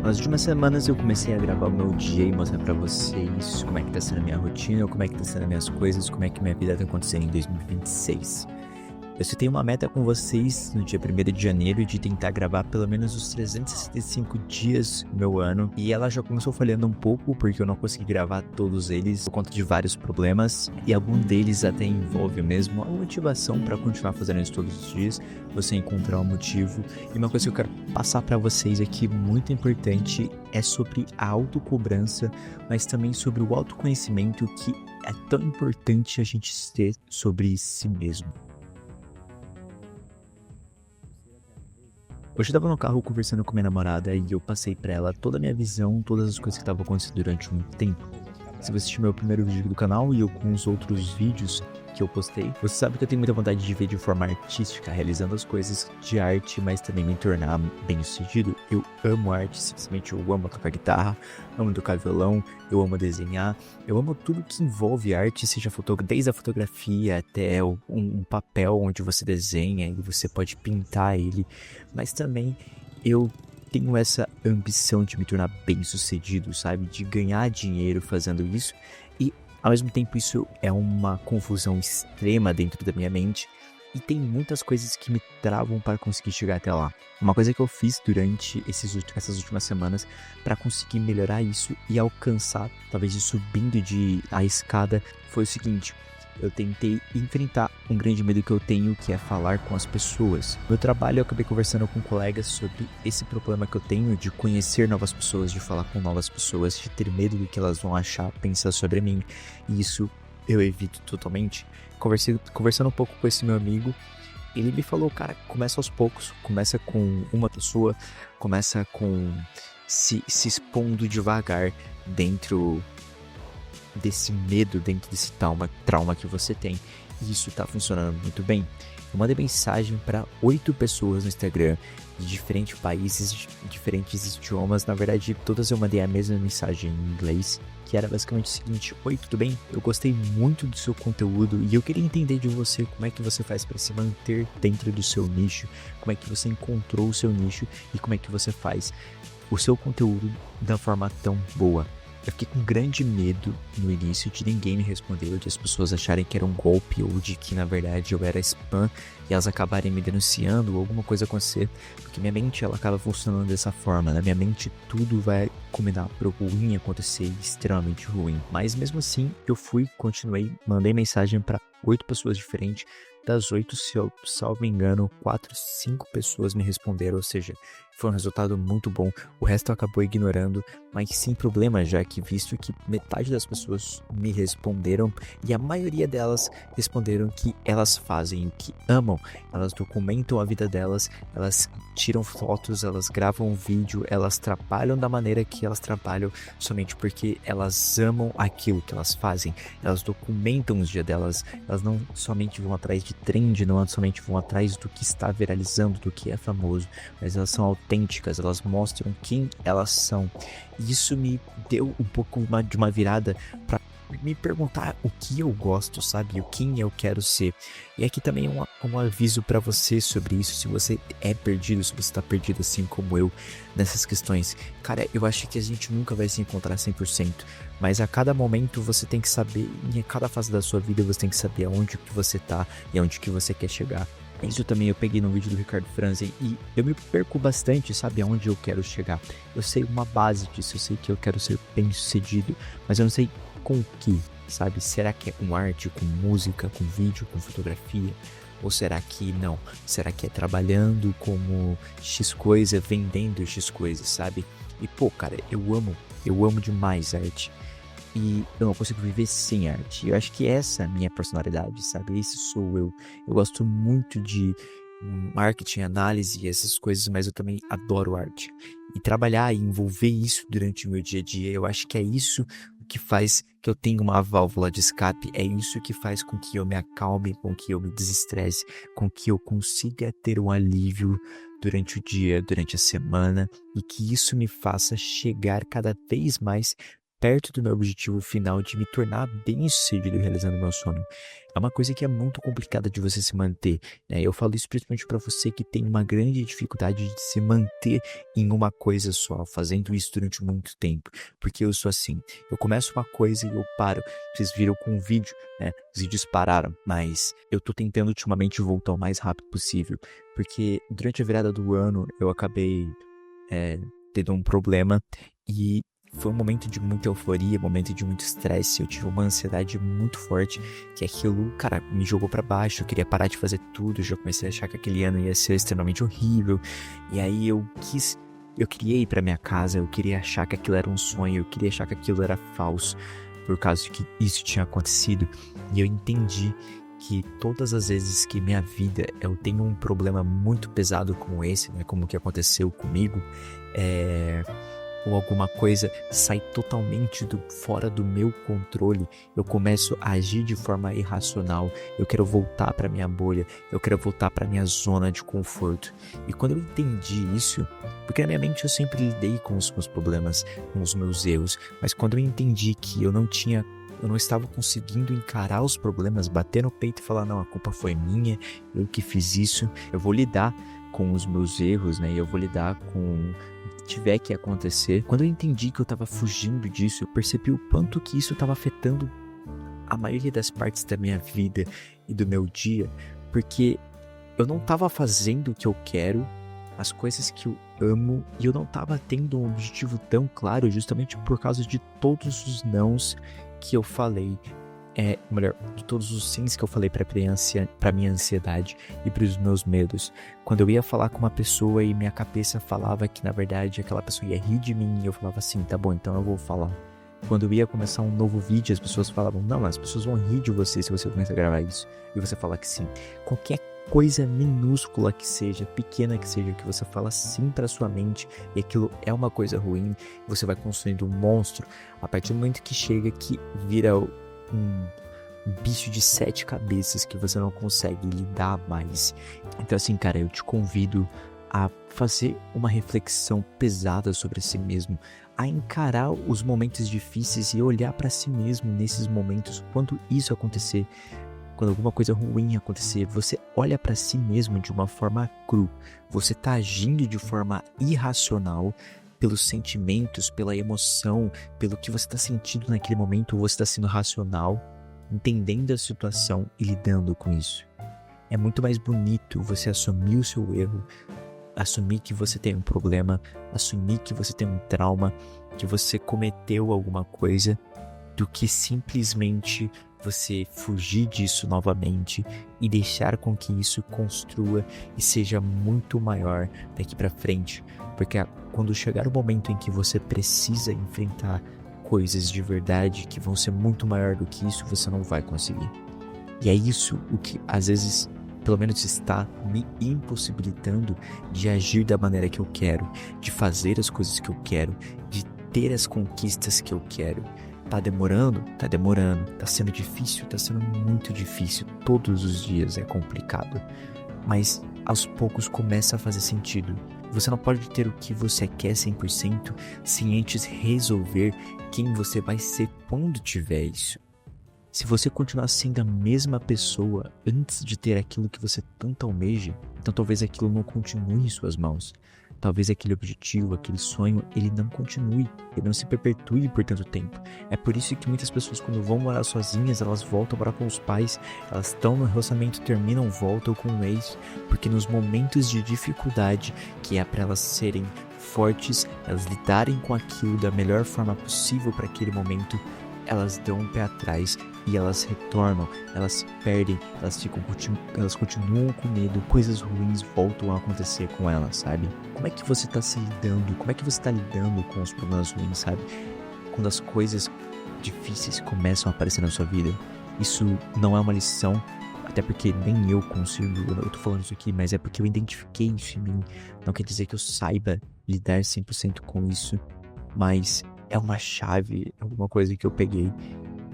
Nas últimas semanas eu comecei a gravar o meu dia e mostrar pra vocês como é que tá sendo a minha rotina, como é que tá sendo as minhas coisas, como é que minha vida tá acontecendo em 2026. Eu citei uma meta com vocês no dia 1º de janeiro de tentar gravar pelo menos os 365 dias do meu ano, e ela já começou falhando um pouco porque eu não consegui gravar todos eles por conta de vários problemas, e algum deles até envolve mesmo a motivação para continuar fazendo isso todos os dias, você encontrar um motivo. E uma coisa que eu quero passar para vocês aqui muito importante é sobre a autocobrança, mas também sobre o autoconhecimento que é tão importante a gente ter sobre si mesmo. Hoje eu tava no carro conversando com minha namorada e eu passei pra ela toda a minha visão, todas as coisas que estavam acontecendo durante um tempo. Se você assistiu meu primeiro vídeo do canal e alguns outros vídeos que eu postei, você sabe que eu tenho muita vontade de ver de forma artística, realizando as coisas de arte, mas também me tornar bem sucedido. Eu amo arte, simplesmente eu amo tocar guitarra, amo tocar violão, eu amo desenhar, eu amo tudo que envolve arte, seja desde a fotografia até um papel onde você desenha e você pode pintar ele, mas também eu tenho essa ambição de me tornar bem sucedido, sabe? De ganhar dinheiro fazendo isso, e ao mesmo tempo isso é uma confusão extrema dentro da minha mente e tem muitas coisas que me travam para conseguir chegar até lá. Uma coisa que eu fiz durante essas últimas semanas para conseguir melhorar isso e alcançar, talvez ir subindo a escada, foi o seguinte: eu tentei enfrentar um grande medo que eu tenho, que é falar com as pessoas. No meu trabalho eu acabei conversando com colegas sobre esse problema que eu tenho de conhecer novas pessoas, de falar com novas pessoas, de ter medo do que elas vão achar, pensar sobre mim. E isso eu evito totalmente. Conversando um pouco com esse meu amigo, ele me falou, cara, começa aos poucos, começa com uma pessoa, começa com se expondo devagar dentro desse medo, dentro desse trauma que você tem. E isso tá funcionando muito bem. Eu mandei mensagem para 8 pessoas no Instagram, de diferentes países, de diferentes idiomas. Na verdade, todas eu mandei a mesma mensagem em inglês, que era basicamente o seguinte: oi, tudo bem? Eu gostei muito do seu conteúdo e eu queria entender de você como é que você faz para se manter dentro do seu nicho, como é que você encontrou o seu nicho e como é que você faz o seu conteúdo da forma tão boa. Eu fiquei com grande medo no início de ninguém me responder, de as pessoas acharem que era um golpe ou de que na verdade eu era spam e elas acabarem me denunciando ou alguma coisa acontecer, porque minha mente ela acaba funcionando dessa forma. Na minha mente tudo vai combinar para o ruim acontecer, extremamente ruim. Mas mesmo assim eu continuei, mandei mensagem para 8 pessoas diferentes. Das 8, se eu salvo engano, 4, 5 pessoas me responderam, ou seja, foi um resultado muito bom. O resto acabou ignorando, mas sem problema, já que visto que metade das pessoas me responderam e a maioria delas responderam que elas fazem o que amam, elas documentam a vida delas, elas tiram fotos, elas gravam vídeo, elas trabalham da maneira que elas trabalham somente porque elas amam aquilo que elas fazem, elas documentam os dias delas, elas não somente vão atrás de trend, não somente vão atrás do que está viralizando, do que é famoso, mas elas são autênticas, elas mostram quem elas são. E isso me deu um pouco de uma virada para me perguntar o que eu gosto, sabe? O quem eu quero ser. E aqui também um aviso para você sobre isso, se você é perdido, se você tá perdido assim como eu nessas questões. Cara, eu acho que a gente nunca vai se encontrar 100%, mas a cada momento você tem que saber, em cada fase da sua vida você tem que saber aonde que você tá e aonde que você quer chegar. Isso também eu peguei no vídeo do Ricardo Franzen e eu me perco bastante, sabe, aonde eu quero chegar. Eu sei uma base disso, eu sei que eu quero ser bem sucedido, mas eu não sei com o que, sabe? Será que é com arte, com música, com vídeo, com fotografia? Ou será que não? Será que é trabalhando como X coisa, vendendo X coisa, sabe? E pô, cara, eu amo demais arte. E eu não consigo viver sem arte. Eu acho que essa é a minha personalidade, sabe? Esse sou eu. Eu gosto muito de marketing, análise e essas coisas, mas eu também adoro arte. E trabalhar e envolver isso durante o meu dia a dia, eu acho que é isso que faz que eu tenha uma válvula de escape, é isso que faz com que eu me acalme, com que eu me desestresse, com que eu consiga ter um alívio durante o dia, durante a semana, e que isso me faça chegar cada vez mais perto do meu objetivo final de me tornar bem-sucedido realizando meu sonho. É uma coisa que é muito complicada de você se manter, né? Eu falo isso principalmente para você que tem uma grande dificuldade de se manter em uma coisa só, fazendo isso durante muito tempo. Porque eu sou assim, eu começo uma coisa e eu paro. Vocês viram com um vídeo, né? Os vídeos pararam, mas eu tô tentando ultimamente voltar o mais rápido possível. Porque durante a virada do ano eu acabei tendo um problema e foi um momento de muita euforia, momento de muito estresse. Eu tive uma ansiedade muito forte, que aquilo, cara, me jogou pra baixo. Eu queria parar de fazer tudo, já comecei a achar que aquele ano ia ser extremamente horrível. E aí eu queria ir pra minha casa, eu queria achar que aquilo era um sonho, eu queria achar que aquilo era falso, por causa de que isso tinha acontecido. E eu entendi que todas as vezes que minha vida eu tenho um problema muito pesado como esse, né, como o que aconteceu comigo, ou alguma coisa sai totalmente fora do meu controle, eu começo a agir de forma irracional, eu quero voltar para minha bolha, eu quero voltar para minha zona de conforto. E quando eu entendi isso, porque na minha mente eu sempre lidei com os meus problemas, com os meus erros, mas quando eu entendi que eu não estava conseguindo encarar os problemas, bater no peito e falar, não, a culpa foi minha, eu que fiz isso, eu vou lidar com os meus erros, né? Eu vou lidar com o que tiver que acontecer. Quando eu entendi que eu estava fugindo disso, eu percebi o quanto que isso estava afetando a maioria das partes da minha vida e do meu dia, porque eu não estava fazendo o que eu quero, as coisas que eu amo, e eu não estava tendo um objetivo tão claro justamente por causa de todos os nãos que eu falei, de todos os sims que eu falei pra minha ansiedade e pros meus medos. Quando eu ia falar com uma pessoa e minha cabeça falava que na verdade aquela pessoa ia rir de mim, eu falava assim, tá bom, então eu vou falar. Quando eu ia começar um novo vídeo, as pessoas falavam, não, as pessoas vão rir de você se você começar a gravar isso. E você fala que sim. Qualquer coisa minúscula que seja, pequena que seja, que você fala sim pra sua mente e aquilo é uma coisa ruim, você vai construindo um monstro. A partir do momento que chega que vira um bicho de 7 cabeças que você não consegue lidar mais. Então assim, cara, eu te convido a fazer uma reflexão pesada sobre si mesmo, a encarar os momentos difíceis e olhar pra si mesmo nesses momentos. Quando isso acontecer, quando alguma coisa ruim acontecer, você olha pra si mesmo de uma forma cru. Você tá agindo de forma irracional pelos sentimentos, pela emoção, pelo que você tá sentindo naquele momento. Você tá sendo racional, entendendo a situação e lidando com isso. É muito mais bonito você assumir o seu erro, assumir que você tem um problema, assumir que você tem um trauma, que você cometeu alguma coisa, do que simplesmente você fugir disso novamente e deixar com que isso construa e seja muito maior daqui pra frente. Porque quando chegar o momento em que você precisa enfrentar coisas de verdade que vão ser muito maior do que isso, você não vai conseguir. E é isso o que às vezes, pelo menos, está me impossibilitando de agir da maneira que eu quero, de fazer as coisas que eu quero, de ter as conquistas que eu quero. Tá demorando? Tá demorando. Tá sendo difícil? Tá sendo muito difícil. Todos os dias é complicado. Mas aos poucos começa a fazer sentido. Você não pode ter o que você quer 100% sem antes resolver quem você vai ser quando tiver isso. Se você continuar sendo a mesma pessoa antes de ter aquilo que você tanto almeja, então talvez aquilo não continue em suas mãos. Talvez aquele objetivo, aquele sonho, ele não continue, ele não se perpetue por tanto tempo. É por isso que muitas pessoas, quando vão morar sozinhas, elas voltam para com os pais, elas estão no relacionamento, terminam, voltam com o ex, porque nos momentos de dificuldade, que é para elas serem fortes, elas lidarem com aquilo da melhor forma possível para aquele momento, elas dão um pé atrás e elas retornam, elas se perdem, elas continuam com medo, coisas ruins voltam a acontecer com elas, sabe? Como é que você tá se lidando? Como é que você tá lidando com os problemas ruins, sabe? Quando as coisas difíceis começam a aparecer na sua vida, isso não é uma lição, até porque nem eu consigo, eu tô falando isso aqui, mas é porque eu identifiquei isso em mim. Não quer dizer que eu saiba lidar 100% com isso, mas é uma chave, alguma coisa que eu peguei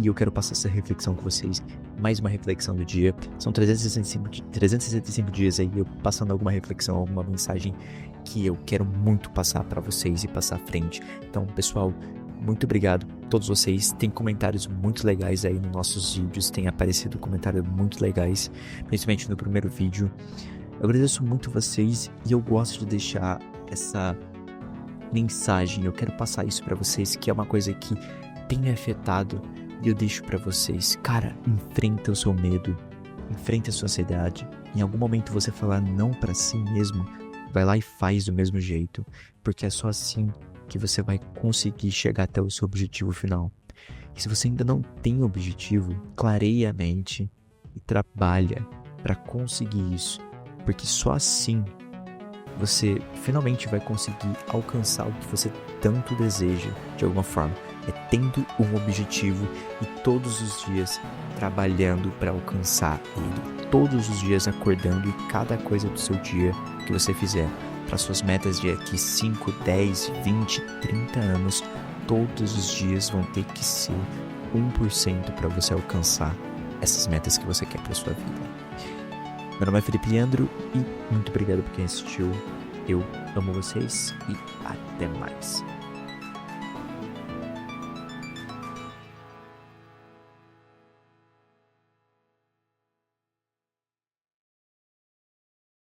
e eu quero passar essa reflexão com vocês. Mais uma reflexão do dia. São 365 dias aí eu passando alguma reflexão, alguma mensagem que eu quero muito passar pra vocês e passar à frente. Então, pessoal, muito obrigado a todos vocês. Tem comentários muito legais aí nos nossos vídeos, tem aparecido comentários muito legais, principalmente no primeiro vídeo. Eu agradeço muito vocês e eu gosto de deixar essa mensagem, eu quero passar isso pra vocês, que é uma coisa que tem me afetado, e eu deixo pra vocês. Cara, enfrenta o seu medo, enfrenta a sua ansiedade. Em algum momento você falar não pra si mesmo, vai lá e faz do mesmo jeito, porque é só assim que você vai conseguir chegar até o seu objetivo final. E se você ainda não tem objetivo, clareia a mente e trabalha pra conseguir isso, porque só assim você finalmente vai conseguir alcançar o que você tanto deseja de alguma forma. É tendo um objetivo e todos os dias trabalhando para alcançar ele. Todos os dias acordando e cada coisa do seu dia que você fizer para suas metas de aqui 5, 10, 20, 30 anos, todos os dias vão ter que ser 1% para você alcançar essas metas que você quer para sua vida. Meu nome é Felipe Leandro e muito obrigado por quem assistiu. Eu amo vocês e até mais.